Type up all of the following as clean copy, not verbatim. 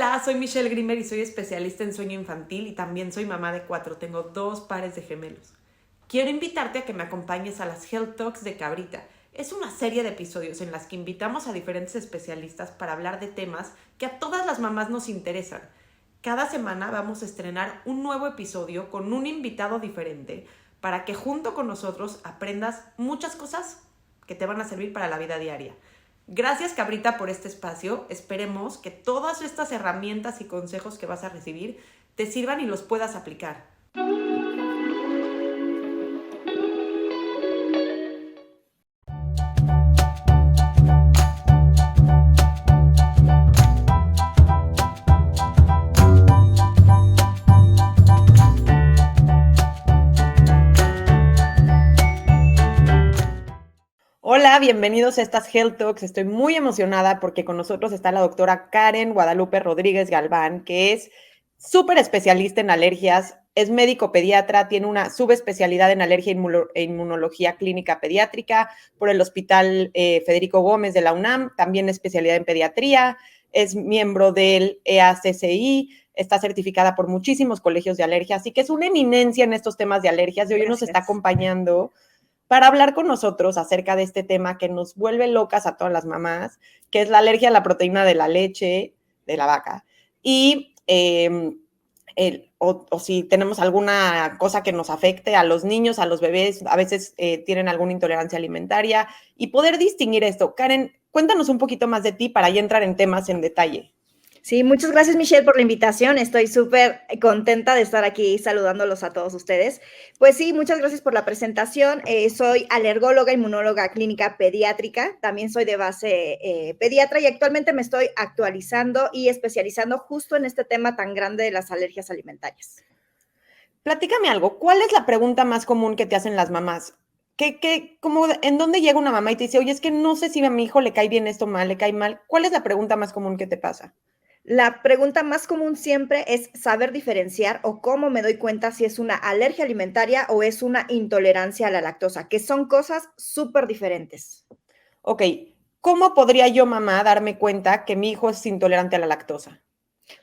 Hola, soy Michelle Grimmer y soy especialista en sueño infantil y también soy mamá de 4. Tengo 2 pares de gemelos. Quiero invitarte a que me acompañes a las Health Talks de Cabrita. Es una serie de episodios en las que invitamos a diferentes especialistas para hablar de temas que a todas las mamás nos interesan. Cada semana vamos a estrenar un nuevo episodio con un invitado diferente para que junto con nosotros aprendas muchas cosas que te van a servir para la vida diaria. Gracias, Cabrita, por este espacio. Esperemos que todas estas herramientas y consejos que vas a recibir te sirvan y los puedas aplicar. Hola, bienvenidos a estas Health Talks. Estoy muy emocionada porque con nosotros está la doctora Karen Guadalupe Rodríguez Galván, que es súper especialista en alergias, es médico pediatra, tiene una subespecialidad en alergia e inmunología clínica pediátrica por el Hospital Federico Gómez de la UNAM, también especialidad en pediatría, es miembro del EACCI, está certificada por muchísimos colegios de alergia, así que es una eminencia en estos temas de alergias y hoy nos está acompañando para hablar con nosotros acerca de este tema que nos vuelve locas a todas las mamás, que es la alergia a la proteína de la leche de la vaca. Y o si tenemos alguna cosa que nos afecte a los niños, a los bebés, a veces tienen alguna intolerancia alimentaria, y poder distinguir esto. Karen, cuéntanos un poquito más de ti para ya entrar en temas en detalle. Sí, muchas gracias, Michelle, por la invitación. Estoy súper contenta de estar aquí saludándolos a todos ustedes. Pues sí, muchas gracias por la presentación. Soy alergóloga, inmunóloga clínica pediátrica. También soy de base pediatra y actualmente me estoy actualizando y especializando justo en este tema tan grande de las alergias alimentarias. Platícame algo, ¿cuál es la pregunta más común que te hacen las mamás? ¿En dónde llega una mamá y te dice, oye, es que no sé si a mi hijo le cae bien esto mal, le cae mal? ¿Cuál es la pregunta más común que te pasa? La pregunta más común siempre es saber diferenciar o cómo me doy cuenta si es una alergia alimentaria o es una intolerancia a la lactosa, que son cosas súper diferentes. Ok, ¿cómo podría yo, mamá, darme cuenta que mi hijo es intolerante a la lactosa?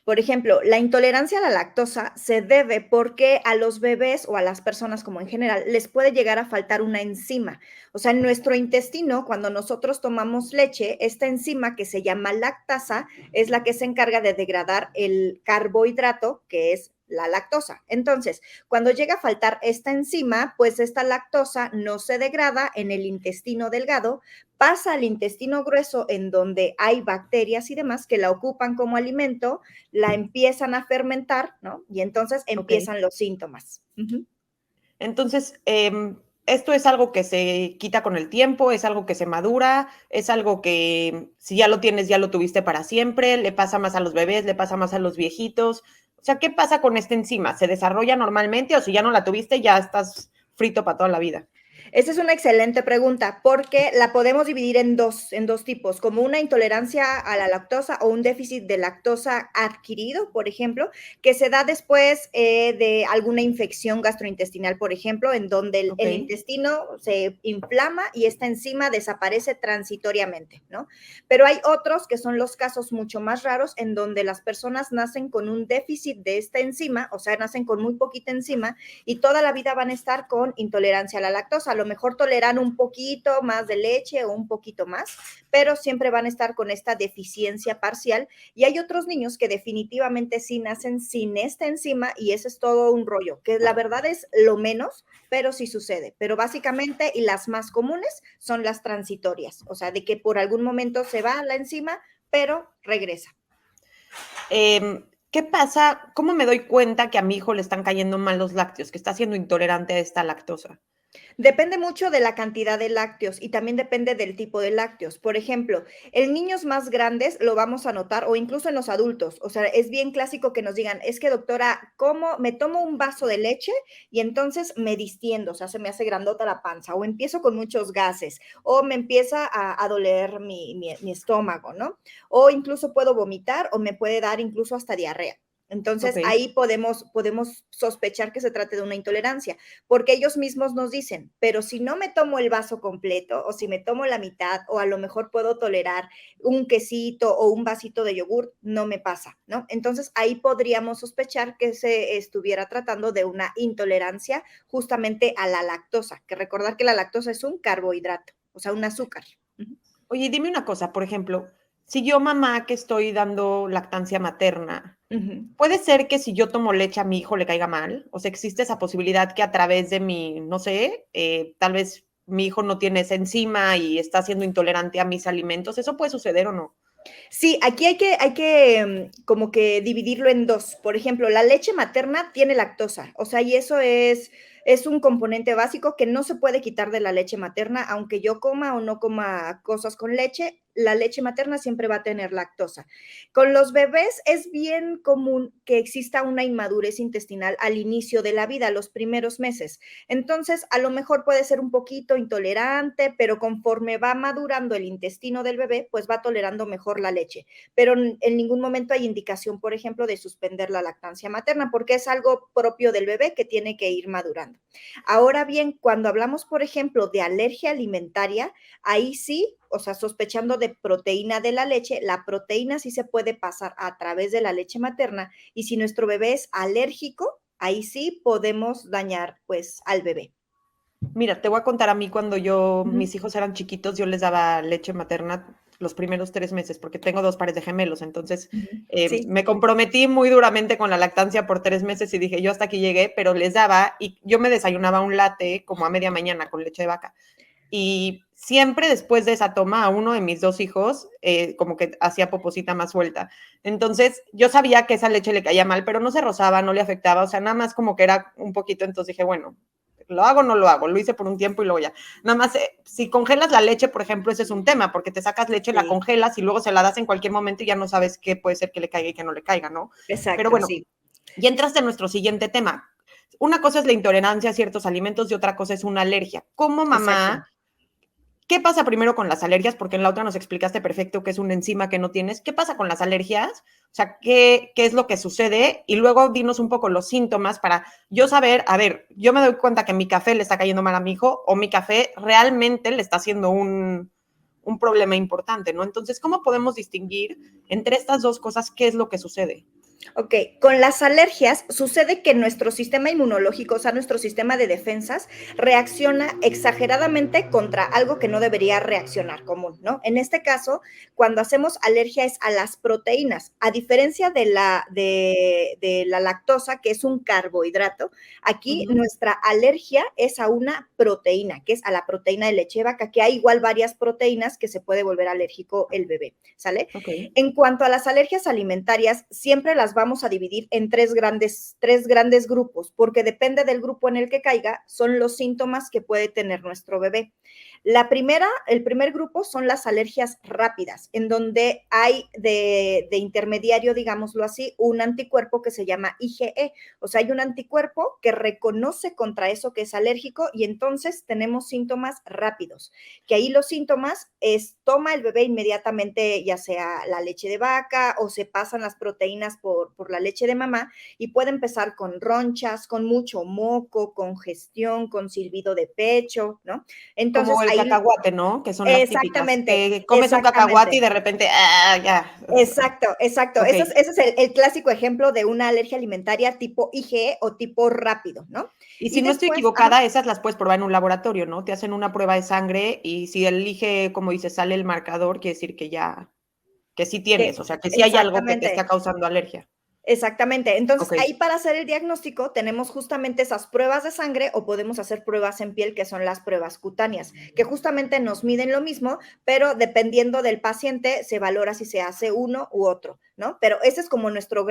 Por ejemplo, la intolerancia a la lactosa se debe porque a los bebés o a las personas como en general les puede llegar a faltar una enzima. O sea, en nuestro intestino, cuando nosotros tomamos leche, esta enzima que se llama lactasa es la que se encarga de degradar el carbohidrato, que es la lactosa. Entonces, cuando llega a faltar esta enzima, pues esta lactosa no se degrada en el intestino delgado, pasa al intestino grueso en donde hay bacterias y demás que la ocupan como alimento, la empiezan a fermentar, ¿no? Y entonces Ok. empiezan los síntomas. Entonces, esto es algo que se quita con el tiempo, es algo que se madura, es algo que si ya lo tienes, ya lo tuviste para siempre, le pasa más a los bebés, le pasa más a los viejitos. O sea, ¿qué pasa con esta enzima? ¿Se desarrolla normalmente o si ya no la tuviste, ya estás frito para toda la vida? Esa es una excelente pregunta porque la podemos dividir en dos tipos, como una intolerancia a la lactosa o un déficit de lactosa adquirido, por ejemplo, que se da después de alguna infección gastrointestinal, por ejemplo, en donde Ok. el intestino se inflama y esta enzima desaparece transitoriamente, ¿no? Pero hay otros que son los casos mucho más raros en donde las personas nacen con un déficit de esta enzima, o sea, nacen con muy poquita enzima y toda la vida van a estar con intolerancia a la lactosa. A lo mejor toleran un poquito más de leche o un poquito más, pero siempre van a estar con esta deficiencia parcial. Y hay otros niños que definitivamente sí nacen sin esta enzima y ese es todo un rollo, que la verdad es lo menos, pero sí sucede. Pero básicamente, y las más comunes, son las transitorias, o sea, de que por algún momento se va la enzima, pero regresa. ¿Qué pasa? ¿Cómo me doy cuenta que a mi hijo le están cayendo mal los lácteos, que está siendo intolerante a esta lactosa? Depende mucho de la cantidad de lácteos y también depende del tipo de lácteos. Por ejemplo, en niños más grandes lo vamos a notar o incluso en los adultos. O sea, es bien clásico que nos digan, es que doctora, ¿cómo me tomo un vaso de leche y entonces me distiendo? O sea, se me hace grandota la panza o empiezo con muchos gases o me empieza a doler mi estómago, ¿no? O incluso puedo vomitar o me puede dar incluso hasta diarrea. Entonces, Ok. ahí podemos sospechar que se trate de una intolerancia, porque ellos mismos nos dicen, pero si no me tomo el vaso completo o si me tomo la mitad o a lo mejor puedo tolerar un quesito o un vasito de yogur, no me pasa, ¿no? Entonces, ahí podríamos sospechar que se estuviera tratando de una intolerancia justamente a la lactosa, que recordar que la lactosa es un carbohidrato, o sea, un azúcar. Oye, dime una cosa, por ejemplo, si yo mamá que estoy dando lactancia materna, Ujú. ¿puede ser que si yo tomo leche a mi hijo le caiga mal? O sea, existe esa posibilidad que a través de mi, no sé, tal vez mi hijo no tiene esa enzima y está siendo intolerante a mis alimentos. ¿Eso puede suceder o no? Sí, aquí hay que como que dividirlo en dos. Por ejemplo, la leche materna tiene lactosa, o sea, y eso es un componente básico que no se puede quitar de la leche materna, aunque yo coma o no coma cosas con leche, la leche materna siempre va a tener lactosa. Con los bebés es bien común que exista una inmadurez intestinal al inicio de la vida, los primeros meses. Entonces, a lo mejor puede ser un poquito intolerante, pero conforme va madurando el intestino del bebé, pues va tolerando mejor la leche. Pero en ningún momento hay indicación, por ejemplo, de suspender la lactancia materna, porque es algo propio del bebé que tiene que ir madurando. Ahora bien, cuando hablamos, por ejemplo, de alergia alimentaria, ahí sí, o sea, sospechando de proteína de la leche, la proteína sí se puede pasar a través de la leche materna y si nuestro bebé es alérgico, ahí sí podemos dañar pues al bebé. Mira, te voy a contar a mí cuando yo, Ujú. mis hijos eran chiquitos, yo les daba leche materna los primeros 3 meses, porque tengo 2 pares de gemelos. Entonces, Ujú. Sí, me comprometí muy duramente con la lactancia por 3 meses y dije, yo hasta aquí llegué, pero les daba y yo me desayunaba un latte como a media mañana con leche de vaca. Y siempre después de esa toma, a uno de mis 2 hijos, como que hacía poposita más suelta. Entonces, yo sabía que esa leche le caía mal, pero no se rozaba, no le afectaba, o sea, nada más como que era un poquito. Entonces dije, bueno, ¿lo hago o no lo hago? Lo hice por un tiempo y luego ya. Nada más, si congelas la leche, por ejemplo, ese es un tema, porque te sacas leche, la sí, congelas y luego se la das en cualquier momento y ya no sabes qué puede ser que le caiga y que no le caiga, ¿no? Pero exacto, bueno, sí, ya entraste en nuestro siguiente tema. Una cosa es la intolerancia a ciertos alimentos y otra cosa es una alergia. Como exacto. mamá, ¿qué pasa primero con las alergias? Porque en la otra nos explicaste perfecto que es una enzima que no tienes. ¿Qué pasa con las alergias? O sea, ¿qué es lo que sucede? Y luego dinos un poco los síntomas para yo saber, a ver, yo me doy cuenta que mi café le está cayendo mal a mi hijo o mi café realmente le está haciendo un problema importante, ¿no? Entonces, ¿cómo podemos distinguir entre estas dos cosas qué es lo que sucede? Ok, con las alergias sucede que nuestro sistema inmunológico, o sea, nuestro sistema de defensas, reacciona exageradamente contra algo que no debería reaccionar común, ¿no? En este caso, cuando hacemos alergia es a las proteínas, a diferencia de la lactosa, que es un carbohidrato, Uh aquí -huh. nuestra alergia es a una proteína, que es a la proteína de leche de vaca, que hay igual varias proteínas que se puede volver alérgico el bebé, ¿sale? Ok. En cuanto a las alergias alimentarias, siempre las vamos a dividir en tres grandes grupos, porque depende del grupo en el que caiga, son los síntomas que puede tener nuestro bebé. El primer grupo son las alergias rápidas, en donde hay de intermediario, digámoslo así, un anticuerpo que se llama IgE. O sea, hay un anticuerpo que reconoce contra eso que es alérgico y entonces tenemos síntomas rápidos, que ahí los síntomas es toma el bebé inmediatamente, ya sea la leche de vaca o se pasan las proteínas por la leche de mamá y puede empezar con ronchas, con mucho moco, congestión, con silbido de pecho, ¿no? Como Entonces el ahí, cacahuate, ¿no? Que son las típicas. exactamente, Que comes un cacahuate y exactamente. de repente, ah, ya. Exacto, exacto. Ok. Ese es el clásico ejemplo de una alergia alimentaria tipo IgE o tipo rápido, ¿no? Y si Y no estoy después, ajá, equivocada, esas las puedes probar en un laboratorio, ¿no? Te hacen una prueba de sangre y si elige, como dices, sale el marcador, quiere decir que ya, que sí tienes, o sea, que sí hay algo que te está exactamente. causando alergia. Exactamente. Entonces, Ok. ahí para hacer el diagnóstico tenemos justamente esas pruebas de sangre o podemos hacer pruebas en piel, que son las pruebas cutáneas, que justamente nos miden lo mismo, pero dependiendo del paciente se valora si se hace uno u otro, ¿no? Pero ese es como nuestro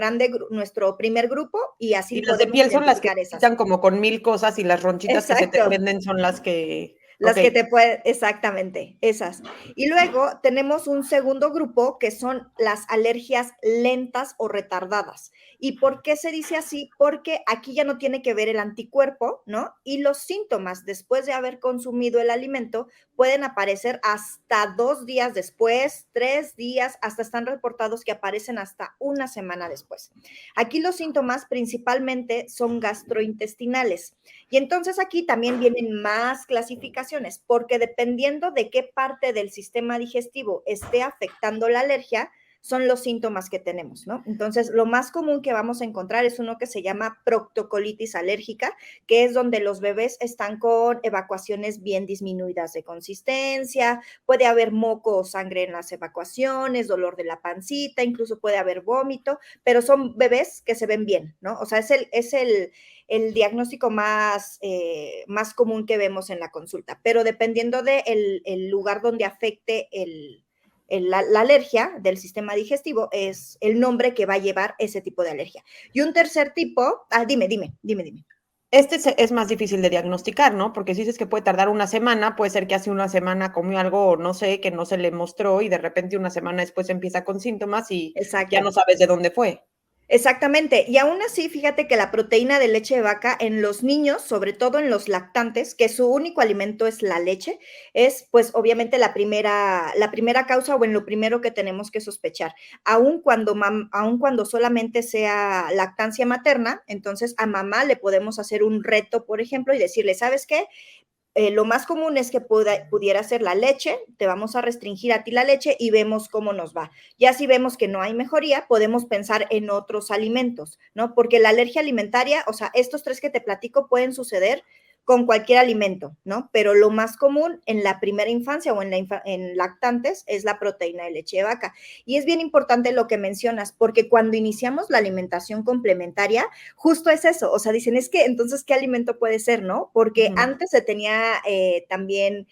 primer grupo y así Y las de podemos piel son las que identificar te esas. quitan como con 1000 cosas y las ronchitas que se te Exacto. prenden son las que. Ok. Las que te pueden, exactamente, esas. Y luego tenemos un segundo grupo que son las alergias lentas o retardadas. ¿Y por qué se dice así? Porque aquí ya no tiene que ver el anticuerpo, ¿no? Y los síntomas después de haber consumido el alimento pueden aparecer hasta 2 días después, 3 días, hasta están reportados que aparecen hasta una semana después. Aquí los síntomas principalmente son gastrointestinales. Y entonces aquí también vienen más clasificaciones, porque dependiendo de qué parte del sistema digestivo esté afectando la alergia, son los síntomas que tenemos, ¿no? Entonces, lo más común que vamos a encontrar es uno que se llama proctocolitis alérgica, que es donde los bebés están con evacuaciones bien disminuidas de consistencia, puede haber moco o sangre en las evacuaciones, dolor de la pancita, incluso puede haber vómito, pero son bebés que se ven bien, ¿no? O sea, el diagnóstico más común que vemos en la consulta, pero dependiendo del el lugar donde afecte la alergia del sistema digestivo es el nombre que va a llevar ese tipo de alergia. Y un tercer tipo, dime. Es más difícil de diagnosticar, ¿no? Porque si dices que puede tardar una semana, puede ser que hace una semana comió algo, no sé, que no se le mostró y de repente una semana después empieza con síntomas y ya no Exacto. sabes de dónde fue. Exactamente. Y aún así, fíjate que la proteína de leche de vaca en los niños, sobre todo en los lactantes, que su único alimento es la leche, es pues obviamente la primera causa o en lo primero que tenemos que sospechar. Aun cuando solamente sea lactancia materna, entonces a mamá le podemos hacer un reto, por ejemplo, y decirle, ¿sabes qué? Lo más común es que pudiera ser la leche, te vamos a restringir a ti la leche y vemos cómo nos va. Ya si vemos que no hay mejoría, podemos pensar en otros alimentos, ¿no? Porque la alergia alimentaria, o sea, estos tres que te platico pueden suceder con cualquier alimento, ¿no? Pero lo más común en la primera infancia o en lactantes es la proteína de leche de vaca. Y es bien importante lo que mencionas, porque cuando iniciamos la alimentación complementaria, justo es eso, o sea, dicen, es que entonces, ¿qué alimento puede ser, no? Porque antes se tenía también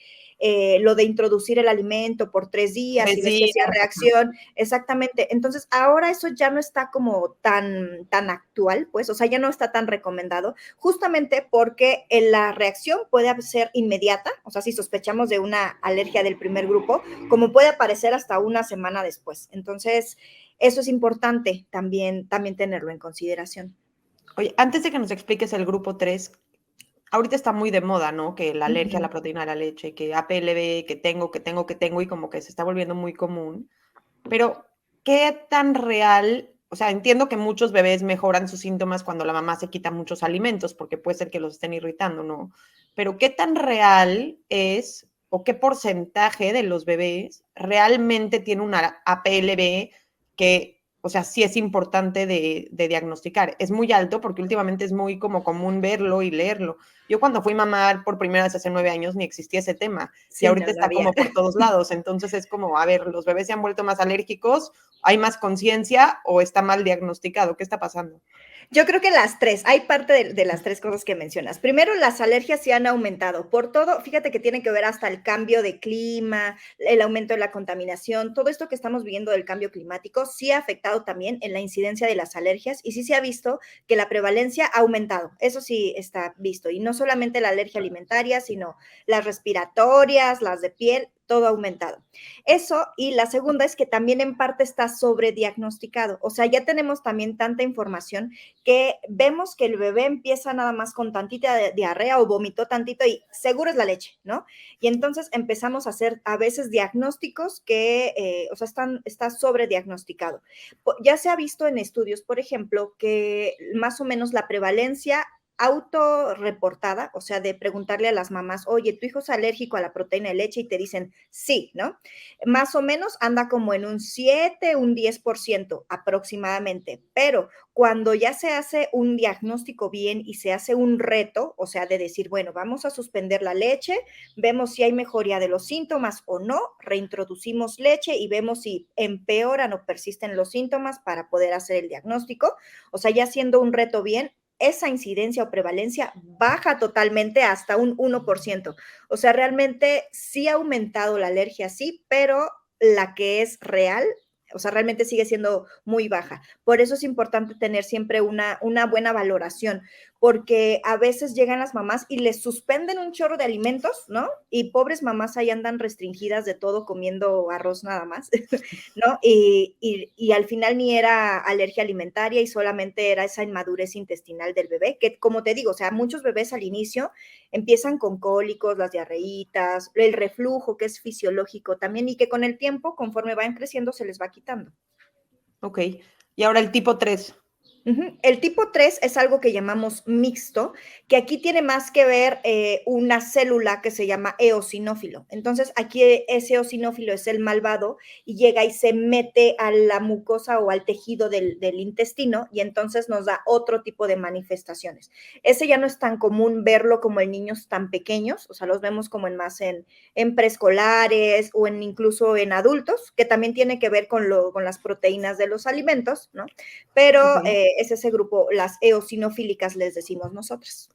lo de introducir el alimento por 3 días y ves que hacía reacción, exactamente. Entonces, ahora eso ya no está como tan actual, pues, o sea, ya no está tan recomendado, justamente porque la reacción puede ser inmediata, o sea, si sospechamos de una alergia del primer grupo, como puede aparecer hasta una semana después. Entonces, eso es importante también tenerlo en consideración. Oye, antes de que nos expliques el grupo 3, ahorita está muy de moda, ¿no? Que la alergia a la Ujú. proteína de la leche, que APLB, que tengo, y como que se está volviendo muy común. Pero, ¿qué tan real? O sea, entiendo que muchos bebés mejoran sus síntomas cuando la mamá se quita muchos alimentos, porque puede ser que los estén irritando, ¿no? Pero, ¿qué tan real es o qué porcentaje de los bebés realmente tiene una APLB que, o sea, sí es importante de diagnosticar? Es muy alto porque últimamente es muy como común verlo y leerlo. Yo cuando fui mamá por primera vez hace 9 años ni existía ese tema y Sí, no, ahorita no está había. como por todos lados. Entonces es como, a ver, los bebés se han vuelto más alérgicos, hay más conciencia o está mal diagnosticado. ¿Qué está pasando? Yo creo que las tres, hay parte de las tres cosas que mencionas. Primero, las alergias sí han aumentado por todo, fíjate que tiene que ver hasta el cambio de clima, el aumento de la contaminación, todo esto que estamos viviendo del cambio climático sí ha afectado también en la incidencia de las alergias y sí se ha visto que la prevalencia ha aumentado, eso sí está visto, y no solamente la alergia alimentaria, sino las respiratorias, las de piel, todo ha aumentado. Eso, y la segunda es que también en parte está sobrediagnosticado, o sea, ya tenemos también tanta información que vemos que el bebé empieza nada más con tantita diarrea o vomitó tantito y seguro es la leche, ¿no? Y entonces empezamos a hacer a veces diagnósticos que, o sea, está sobrediagnosticado. Ya se ha visto en estudios, por ejemplo, que más o menos la prevalencia autorreportada, o sea, de preguntarle a las mamás, oye, ¿tu hijo es alérgico a la proteína de leche? Y te dicen, sí, ¿no? Más o menos anda como en un 7, un 10% aproximadamente, pero cuando ya se hace un diagnóstico bien y se hace un reto, o sea, de decir, bueno, vamos a suspender la leche, vemos si hay mejoría de los síntomas o no, reintroducimos leche y vemos si empeoran o persisten los síntomas para poder hacer el diagnóstico, o sea, ya siendo un reto bien, esa incidencia o prevalencia baja totalmente hasta un 1%. O sea, realmente sí ha aumentado la alergia, sí, pero la que es real, o sea, realmente sigue siendo muy baja. Por eso es importante tener siempre una buena valoración. porque a veces llegan las mamás y les suspenden un chorro de alimentos, ¿no? Y pobres mamás ahí andan restringidas de todo comiendo arroz nada más, ¿no? Y al final ni era alergia alimentaria y solamente era esa inmadurez intestinal del bebé, que como te digo, o sea, muchos bebés al inicio empiezan con cólicos, las diarreitas, el reflujo que es fisiológico también y que con el tiempo, conforme van creciendo, se les va quitando. Ok. Y ahora el tipo 3. El tipo 3 es algo que llamamos mixto, que aquí tiene más que ver una célula que se llama eosinófilo. Entonces, aquí ese eosinófilo es el malvado y llega y se mete a la mucosa o al tejido del intestino y entonces nos da otro tipo de manifestaciones. Ese ya no es tan común verlo como en niños tan pequeños, o sea, los vemos como más en preescolares o incluso en adultos, que también tiene que ver con las proteínas de los alimentos, ¿no? Pero Ok. es ese grupo, las eosinofílicas les decimos nosotros.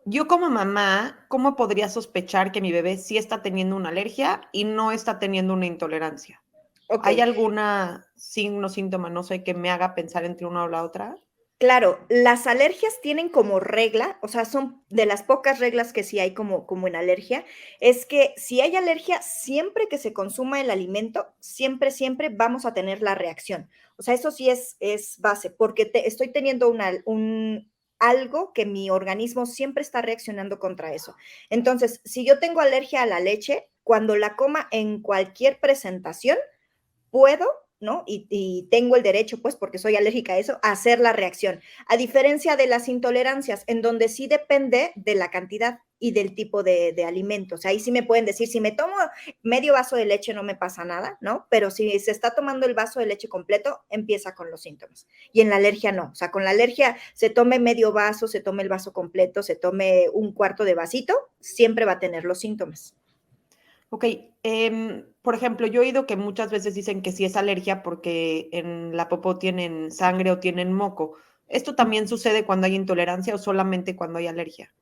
Yo como mamá, ¿cómo podría sospechar que mi bebé sí está teniendo una alergia y no está teniendo una intolerancia? Ok, ¿Hay alguna signo, síntoma, no sé, que me haga pensar entre una o la otra? claro, las alergias tienen como regla, o sea, son de las pocas reglas que sí hay como en alergia, es que si hay alergia, siempre que se consuma el alimento, siempre, siempre vamos a tener la reacción. O sea, eso sí es base, porque estoy teniendo algo que mi organismo siempre está reaccionando contra eso. Entonces, si yo tengo alergia a la leche, cuando la coma en cualquier presentación, puedo, ¿no? Y tengo el derecho, pues, porque soy alérgica a eso, a hacer la reacción. A diferencia de las intolerancias, en donde sí depende de la cantidad y del tipo de alimentos. Ahí sí me pueden decir, si me tomo medio vaso de leche no me pasa nada, ¿no? Pero si se está tomando el vaso de leche completo, empieza con los síntomas. Y en la alergia no. O sea, con la alergia se tome medio vaso, se tome el vaso completo, se tome un cuarto de vasito, siempre va a tener los síntomas. Ok, por ejemplo, yo he oído que muchas veces dicen que sí es alergia porque en la popó tienen sangre o tienen moco. ¿Esto también sucede cuando hay intolerancia o solamente cuando hay alergia?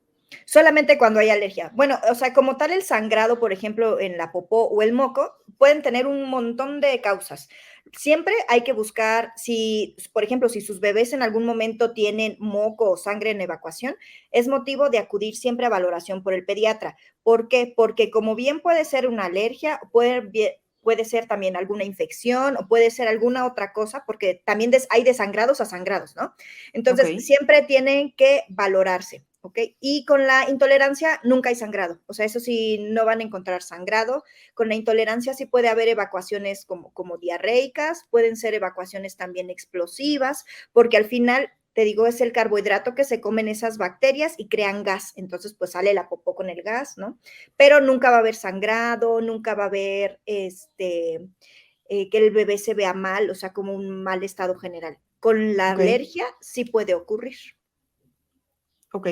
Solamente cuando hay alergia. Bueno, o sea, como tal el sangrado, por ejemplo, en la popó o el moco, pueden tener un montón de causas. Siempre hay que buscar si, por ejemplo, si sus bebés en algún momento tienen moco o sangre en evacuación, es motivo de acudir siempre a valoración por el pediatra. ¿Por qué? Porque como bien puede ser una alergia, puede ser también alguna infección o puede ser alguna otra cosa, porque también hay de sangrados a sangrados, ¿no? Ok, Entonces, siempre tienen que valorarse. ¿Ok? Y con la intolerancia nunca hay sangrado, o sea, eso sí, no van a encontrar sangrado. Con la intolerancia sí puede haber evacuaciones como diarreicas, pueden ser evacuaciones también explosivas, porque al final, te digo, es el carbohidrato que se comen esas bacterias y crean gas, entonces pues sale la popó con el gas, ¿no? Pero nunca va a haber sangrado, nunca va a haber que el bebé se vea mal, o sea, como un mal estado general. Con la ok, alergia sí puede ocurrir. ok.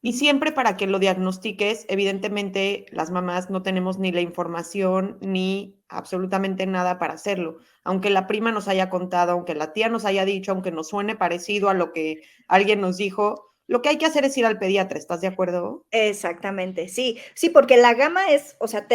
Y Ujú. siempre para que lo diagnostiques, evidentemente las mamás no tenemos ni la información ni absolutamente nada para hacerlo. Aunque la prima nos haya contado, aunque la tía nos haya dicho, aunque nos suene parecido a lo que alguien nos dijo, lo que hay que hacer es ir al pediatra, ¿estás de acuerdo? Exactamente, sí, sí, porque la gama es, o sea,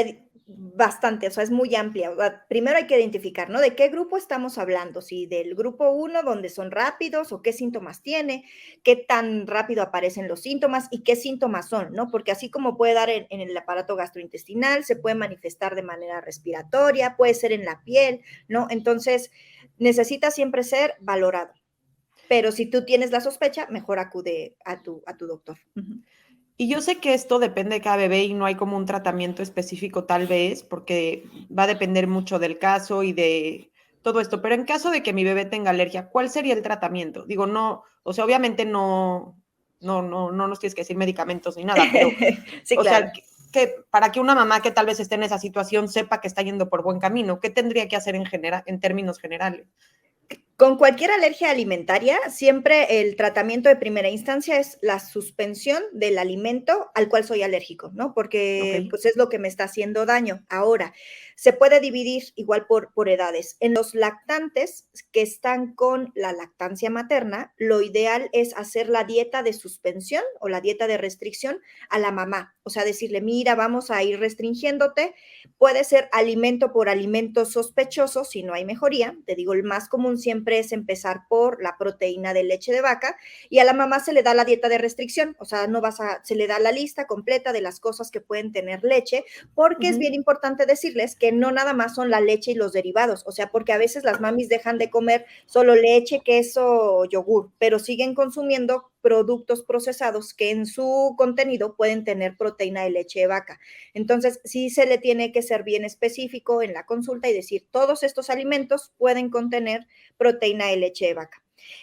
bastante, o sea, es muy amplia. O sea, primero hay que identificar, ¿no? ¿De qué grupo estamos hablando? Si del grupo uno, donde son rápidos, o qué síntomas tiene, qué tan rápido aparecen los síntomas y qué síntomas son, ¿no? Porque así como puede dar en el aparato gastrointestinal, se puede manifestar de manera respiratoria, puede ser en la piel, ¿no? Entonces, necesita siempre ser valorado. Pero si tú tienes la sospecha, mejor acude a tu doctor. Ujú. Y yo sé que esto depende de cada bebé y no hay como un tratamiento específico tal vez, porque va a depender mucho del caso y de todo esto, pero en caso de que mi bebé tenga alergia, ¿cuál sería el tratamiento? Digo, no, o sea, obviamente no nos tienes que decir medicamentos ni nada, pero, Sí, o sea, claro. para que una mamá que tal vez esté en esa situación sepa que está yendo por buen camino, ¿qué tendría que hacer en general, en términos generales? Con cualquier alergia alimentaria, siempre el tratamiento de primera instancia es la suspensión del alimento al cual soy alérgico, ¿no? Ok, Porque pues es lo que me está haciendo daño. Ahora, Se puede dividir igual por edades. En los lactantes que están con la lactancia materna, lo ideal es hacer la dieta de suspensión o la dieta de restricción a la mamá. O sea, decirle, mira, vamos a ir restringiéndote. Puede ser alimento por alimento sospechoso si no hay mejoría. Te digo, el más común siempre es empezar por la proteína de leche de vaca y a la mamá se le da la dieta de restricción. O sea, se le da la lista completa de las cosas que pueden tener leche, porque es bien importante decirles que no nada más son la leche y los derivados. O sea, porque a veces las mamis dejan de comer solo leche, queso, yogur, pero siguen consumiendo productos procesados que en su contenido pueden tener proteína de leche de vaca. Entonces, sí se le tiene que ser bien específico en la consulta y decir, todos estos alimentos pueden contener proteína de leche de vaca.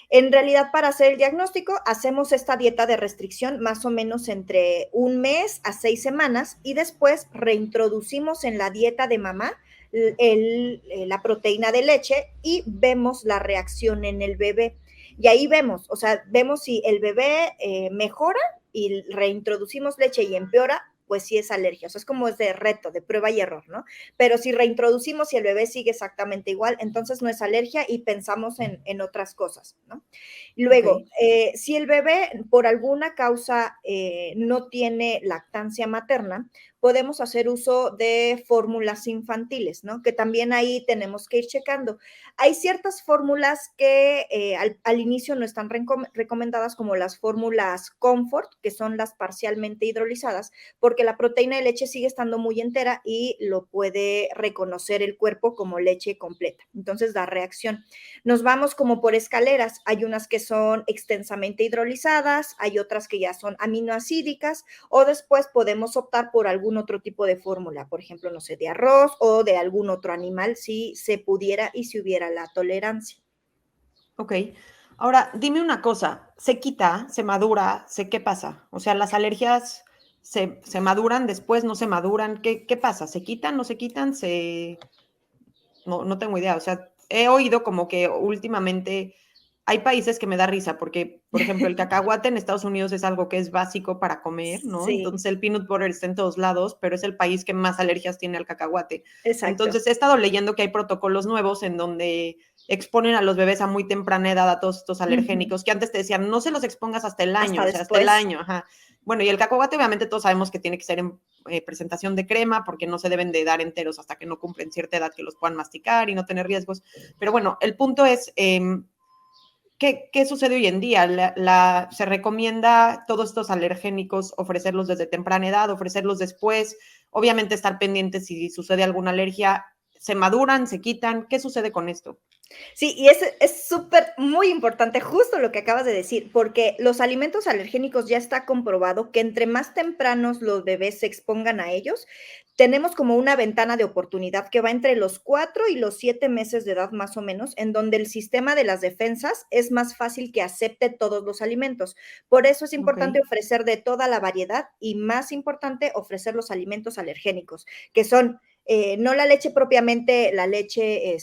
En realidad, para hacer el diagnóstico, hacemos esta dieta de restricción más o menos entre 1 mes a 6 semanas y después reintroducimos en la dieta de mamá la proteína de leche y vemos la reacción en el bebé. Y ahí vemos, o sea, vemos si el bebé mejora y reintroducimos leche y empeora, pues sí es alergia. O sea, es como es de reto, de prueba y error, ¿no? Pero si reintroducimos y el bebé sigue exactamente igual, entonces no es alergia y pensamos en otras cosas, ¿no? Luego, si el bebé por alguna causa no tiene lactancia materna, podemos hacer uso de fórmulas infantiles, ¿no? Que también ahí tenemos que ir checando. Hay ciertas fórmulas que al inicio no están recomendadas, como las fórmulas Comfort, que son las parcialmente hidrolizadas, porque la proteína de leche sigue estando muy entera y lo puede reconocer el cuerpo como leche completa. Entonces da reacción. Nos vamos como por escaleras. Hay unas que son extensamente hidrolizadas, hay otras que ya son aminoacídicas, o después podemos optar por algún otro tipo de fórmula, por ejemplo, no sé, de arroz o de algún otro animal, si se pudiera y si hubiera la tolerancia. Ok. Ahora, dime una cosa, ¿se quita, se madura, qué pasa? O sea, las alergias se maduran después, no se maduran, ¿qué pasa? ¿Se quitan, no se quitan? No tengo idea. O sea, he oído como que últimamente hay países que me da risa porque, por ejemplo, el cacahuate en Estados Unidos es algo que es básico para comer, ¿no? Sí, Entonces el peanut butter está en todos lados, pero es el país que más alergias tiene al cacahuate. exacto. Entonces he estado leyendo que hay protocolos nuevos en donde exponen a los bebés a muy temprana edad a todos estos Ujú. alergénicos que antes te decían, no se los expongas hasta el año, Hasta o sea, hasta el después. año, ajá. Bueno, y el cacahuate obviamente todos sabemos que tiene que ser en presentación de crema porque no se deben de dar enteros hasta que no cumplen cierta edad que los puedan masticar y no tener riesgos. Pero bueno, el punto es, ¿qué sucede hoy en día? ¿Se recomienda todos estos alergénicos ofrecerlos desde temprana edad, ofrecerlos después? Obviamente estar pendientes si sucede alguna alergia. ¿Se maduran, se quitan? ¿Qué sucede con esto? Sí, y es súper, muy importante justo lo que acabas de decir, porque los alimentos alergénicos ya está comprobado que entre más tempranos los bebés se expongan a ellos, tenemos como una ventana de oportunidad que va entre los 4 y los 7 meses de edad más o menos, en donde el sistema de las defensas es más fácil que acepte todos los alimentos. Por eso es Ok, importante ofrecer de toda la variedad y más importante ofrecer los alimentos alergénicos, que son no la leche propiamente, la leche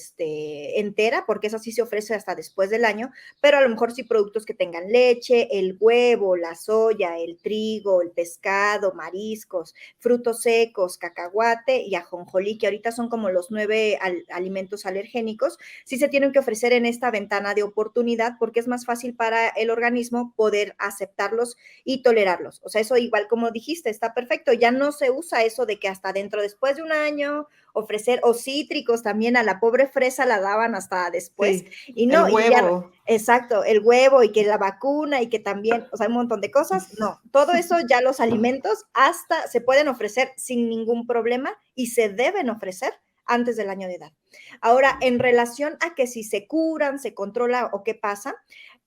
entera, porque esa sí se ofrece hasta después del año, pero a lo mejor sí productos que tengan leche, el huevo, la soya, el trigo, el pescado, mariscos, frutos secos, cacahuate y ajonjolí, que ahorita son como los 9 alimentos alergénicos, sí se tienen que ofrecer en esta ventana de oportunidad porque es más fácil para el organismo poder aceptarlos y tolerarlos. O sea, eso igual como dijiste, está perfecto. Ya no se usa eso de que hasta dentro, después de un año, ofrecer, o cítricos también, a la pobre fresa la daban hasta después, sí, y el no, y ya, huevo. exacto, el huevo y que la vacuna y que también, o sea, un montón de cosas, no, todo eso ya los alimentos hasta se pueden ofrecer sin ningún problema y se deben ofrecer antes del año de edad. Ahora, en relación a que si se curan, se controla o qué pasa,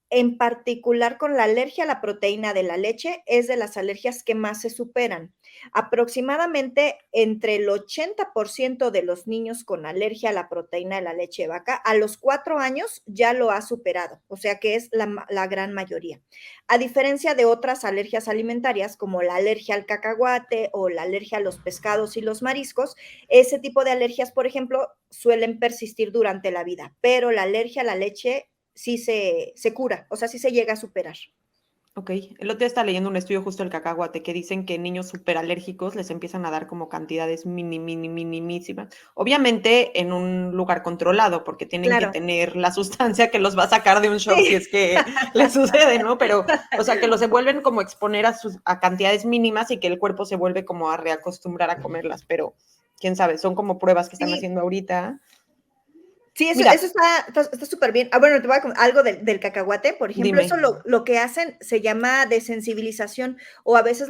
en particular con la alergia a la proteína de la leche, es de las alergias que más se superan. Aproximadamente entre el 80% de los niños con alergia a la proteína de la leche de vaca a los 4 años ya lo ha superado, o sea que es la gran mayoría. A diferencia de otras alergias alimentarias como la alergia al cacahuate o la alergia a los pescados y los mariscos, ese tipo de alergias, por ejemplo, suelen persistir durante la vida, pero la alergia a la leche sí se cura, o sea, sí se llega a superar. Ok, el otro día estaba leyendo un estudio justo del cacahuate que dicen que niños súper alérgicos les empiezan a dar como cantidades minimísimas. Obviamente en un lugar controlado, porque tienen que Claro, tener la sustancia que los va a sacar de un shock si sí, es que les sucede, ¿no? Pero, o sea, que los se vuelven como exponer a cantidades mínimas y que el cuerpo se vuelve como a reacostumbrar a comerlas, pero quién sabe, son como pruebas que están sí. haciendo ahorita. Sí, eso Mira, está súper bien. Ah, bueno, te voy a algo del cacahuate, por ejemplo, dime, eso lo que hacen se llama desensibilización o a veces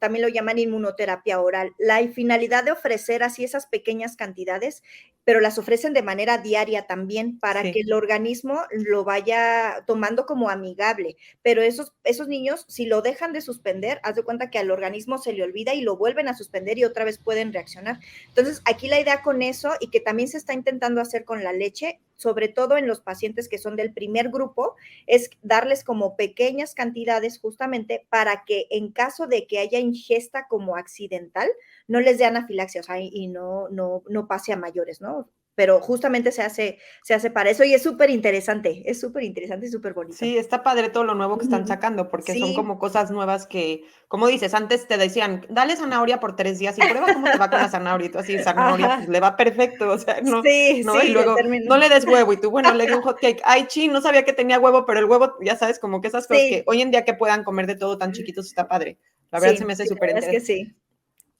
también lo llaman inmunoterapia oral. La finalidad de ofrecer así esas pequeñas cantidades, pero las ofrecen de manera diaria también para que sí. el organismo lo vaya tomando como amigable. Pero esos niños, si lo dejan de suspender, haz de cuenta que al organismo se le olvida y lo vuelven a suspender y otra vez pueden reaccionar. Entonces, aquí la idea con eso y que también se está intentando hacer con la leche, sobre todo en los pacientes que son del primer grupo, es darles como pequeñas cantidades justamente para que en caso de que haya ingesta como accidental, no les dé anafilaxia, o sea, y no pase a mayores, ¿no? Pero justamente se hace para eso y es súper interesante y súper bonito. Sí, está padre todo lo nuevo que están Ujú. sacando, porque son Sí, como cosas nuevas que, como dices, antes te decían, dale zanahoria por 3 días y prueba cómo te va con la zanahoria. Y tú así, zanahoria, pues ajá, le va perfecto, o sea, no, sí, ¿no? Y sí, luego, no le determino. des huevo, y tú, bueno, le di un hot cake. Ay, chi, no sabía que tenía huevo, pero el huevo, ya sabes, como que esas cosas que Sí, hoy en día que puedan comer de todo tan chiquitos está padre. La verdad se sí, me hace sí, la súper verdad es que interesante. sí.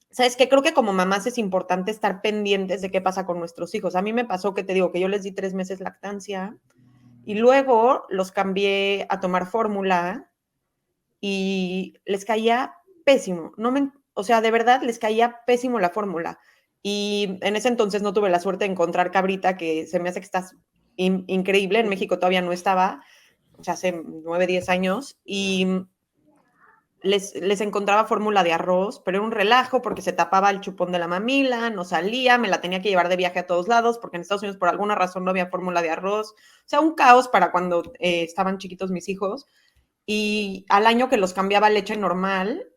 ¿Sabes qué? Creo que como mamás es importante estar pendientes de qué pasa con nuestros hijos. A mí me pasó que te digo que yo les di 3 meses lactancia y luego los cambié a tomar fórmula y les caía pésimo. O sea, de verdad les caía pésimo la fórmula. Y en ese entonces no tuve la suerte de encontrar cabrita, que se me hace que estás increíble. En México todavía no estaba, o sea, hace 9, 10 años. Y les encontraba fórmula de arroz, pero era un relajo porque se tapaba el chupón de la mamila, no salía, me la tenía que llevar de viaje a todos lados porque en Estados Unidos por alguna razón no había fórmula de arroz. O sea, un caos para cuando estaban chiquitos mis hijos. Y al año que los cambiaba a leche normal,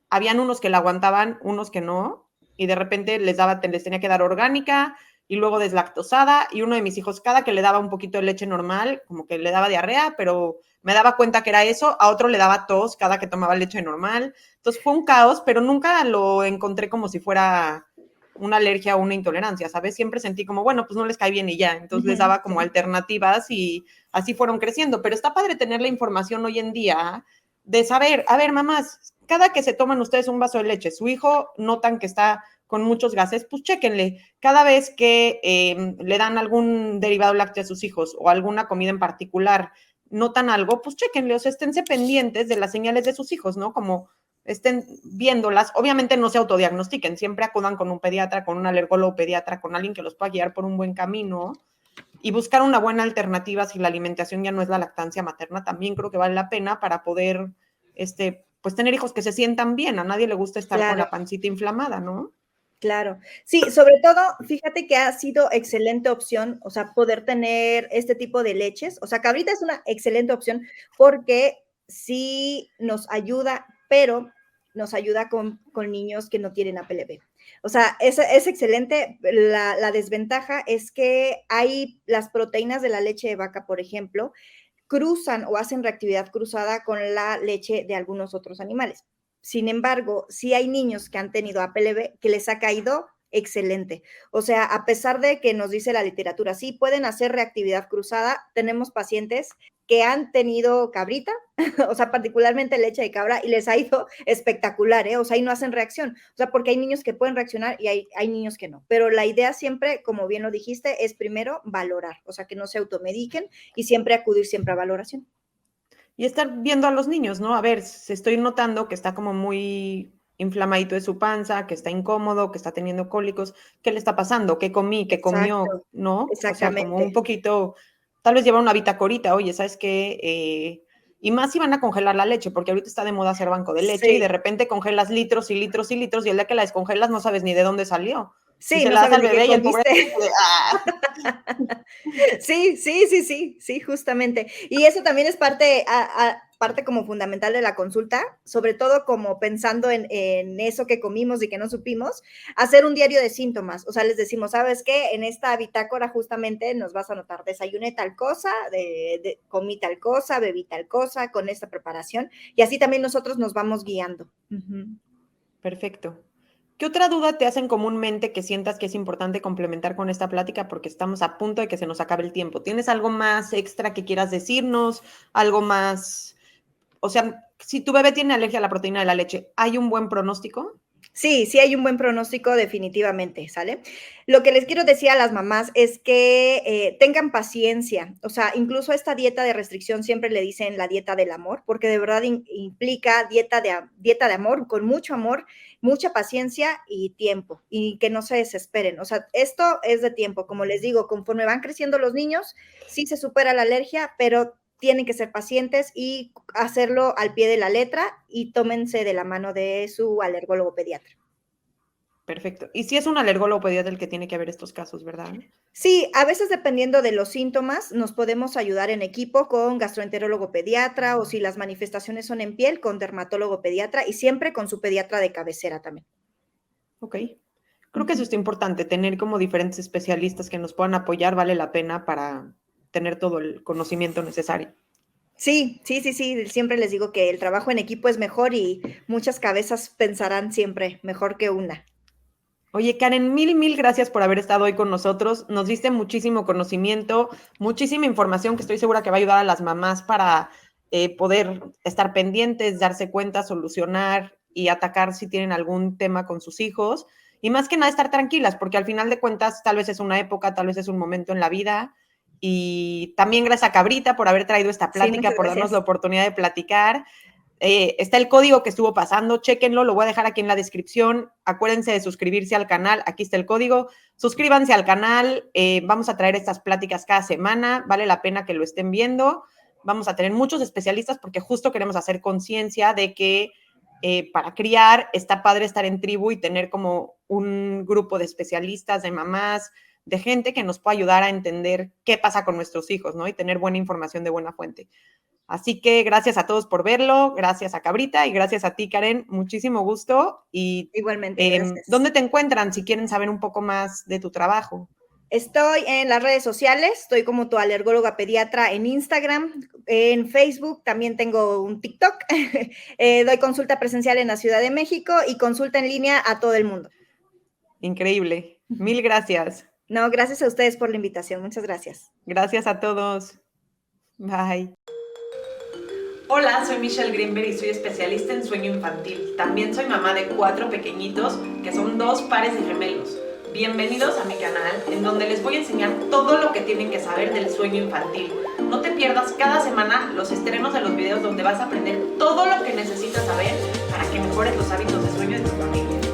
habían unos que la aguantaban, unos que no, y de repente les tenía que dar orgánica y luego deslactosada, y uno de mis hijos, cada que le daba un poquito de leche normal, como que le daba diarrea, pero me daba cuenta que era eso, a otro le daba tos cada que tomaba leche normal. Entonces fue un caos, pero nunca lo encontré como si fuera una alergia o una intolerancia, ¿sabes? Siempre sentí como, bueno, pues no les cae bien y ya. Entonces les Ujú, daba como sí, alternativas y así fueron creciendo. Pero está padre tener la información hoy en día de saber, a ver, mamás, cada que se toman ustedes un vaso de leche, su hijo notan que está con muchos gases, pues chéquenle. Cada vez que le dan algún derivado lácteo a sus hijos o alguna comida en particular, notan algo, pues chéquenle, o sea, esténse pendientes de las señales de sus hijos, ¿no? Como estén viéndolas, obviamente no se autodiagnostiquen, siempre acudan con un pediatra, con un alergólogo pediatra, con alguien que los pueda guiar por un buen camino y buscar una buena alternativa si la alimentación ya no es la lactancia materna, también creo que vale la pena para poder, pues tener hijos que se sientan bien. A nadie le gusta estar con claro. la pancita inflamada, ¿no? Claro. Sí, sobre todo, fíjate que ha sido excelente opción, o sea, poder tener este tipo de leches. O sea, cabrita es una excelente opción porque sí nos ayuda, pero nos ayuda con niños que no tienen APLB. O sea, es excelente. La desventaja es que hay las proteínas de la leche de vaca, por ejemplo, cruzan o hacen reactividad cruzada con la leche de algunos otros animales. Sin embargo, sí hay niños que han tenido APLB que les ha caído excelente. O sea, a pesar de que nos dice la literatura, sí pueden hacer reactividad cruzada, tenemos pacientes que han tenido cabrita, o sea, particularmente leche de cabra, y les ha ido espectacular, ¿eh? O sea, y no hacen reacción. O sea, porque hay niños que pueden reaccionar y hay niños que no. Pero la idea siempre, como bien lo dijiste, es primero valorar, o sea, que no se automediquen y siempre acudir siempre a valoración. Y estar viendo a los niños, ¿no? A ver, se estoy notando que está como muy inflamadito de su panza, que está incómodo, que está teniendo cólicos, ¿qué le está pasando? ¿Qué comí? ¿Qué comió? Exacto, ¿No? O sea, como un exactamente. poquito, tal vez llevar una bitacorita, oye, ¿sabes qué? Y más si van a congelar la leche, porque ahorita está de moda hacer banco de leche y de Sí, repente congelas litros y litros y litros y el día que la descongelas no sabes ni de dónde salió. Y sí, se no la das sabes al ni qué bebé y el pobre comiste. de, ¡ah! Sí, sí, sí, sí, sí, justamente. Y eso también es parte, parte como fundamental de la consulta, sobre todo como pensando en eso que comimos y que no supimos, hacer un diario de síntomas. O sea, les decimos, ¿sabes qué? En esta bitácora justamente nos vas a anotar, desayuné tal cosa, comí tal cosa, bebí tal cosa, con esta preparación, y así también nosotros nos vamos guiando. Perfecto. ¿Qué otra duda te hacen comúnmente que sientas que es importante complementar con esta plática? Porque estamos a punto de que se nos acabe el tiempo. ¿Tienes algo más extra que quieras decirnos? ¿Algo más? O sea, si tu bebé tiene alergia a la proteína de la leche, ¿hay un buen pronóstico? Sí, sí hay un buen pronóstico definitivamente, ¿sale? Lo que les quiero decir a las mamás es que tengan paciencia, o sea, incluso esta dieta de restricción siempre le dicen la dieta del amor, porque de verdad implica dieta de amor, con mucho amor, mucha paciencia y tiempo, y que no se desesperen. O sea, esto es de tiempo, como les digo, conforme van creciendo los niños, sí se supera la alergia, pero tienen que ser pacientes y hacerlo al pie de la letra y tómense de la mano de su alergólogo pediatra. Perfecto. Y si es un alergólogo pediatra el que tiene que haber estos casos, ¿verdad? Sí, a veces dependiendo de los síntomas, nos podemos ayudar en equipo con gastroenterólogo pediatra o si las manifestaciones son en piel, con dermatólogo pediatra y siempre con su pediatra de cabecera también. Ok. Creo que eso está importante, tener como diferentes especialistas que nos puedan apoyar, vale la pena para tener todo el conocimiento necesario. Sí, sí, sí, sí, siempre les digo que el trabajo en equipo es mejor y muchas cabezas pensarán siempre mejor que una. Oye, Karen, mil gracias por haber estado hoy con nosotros. Nos diste muchísimo conocimiento, muchísima información que estoy segura que va a ayudar a las mamás para poder estar pendientes, darse cuenta, solucionar y atacar si tienen algún tema con sus hijos. Y más que nada estar tranquilas, porque al final de cuentas tal vez es una época, tal vez es un momento en la vida. Y también gracias a Cabrita por haber traído esta Sí, plática, muchas por darnos la gracias. oportunidad de platicar. Está el código que estuvo pasando, chéquenlo, lo voy a dejar aquí en la descripción. Acuérdense de suscribirse al canal, aquí está el código. Suscríbanse al canal, vamos a traer estas pláticas cada semana, vale la pena que lo estén viendo. Vamos a tener muchos especialistas porque justo queremos hacer conciencia de que para criar está padre estar en tribu y tener como un grupo de especialistas, de mamás, de gente que nos pueda ayudar a entender qué pasa con nuestros hijos, ¿no? Y tener buena información de buena fuente. Así que gracias a todos por verlo, gracias a Cabrita y gracias a ti, Karen. Muchísimo gusto. Y Igualmente, gracias. ¿dónde te encuentran si quieren saber un poco más de tu trabajo? Estoy en las redes sociales, estoy como tu alergóloga pediatra en Instagram, en Facebook, también tengo un TikTok, doy consulta presencial en la Ciudad de México y consulta en línea a todo el mundo. Increíble. Mil gracias. No, gracias a ustedes por la invitación, muchas gracias. Gracias a todos. Bye. Hola, soy Michelle Greenberg y soy especialista en sueño infantil. También soy mamá de 4 pequeñitos que son 2 pares de gemelos. Bienvenidos a mi canal, en donde les voy a enseñar todo lo que tienen que saber del sueño infantil. No te pierdas cada semana los estrenos de los videos donde vas a aprender todo lo que necesitas saber para que mejores los hábitos de sueño de tu familia.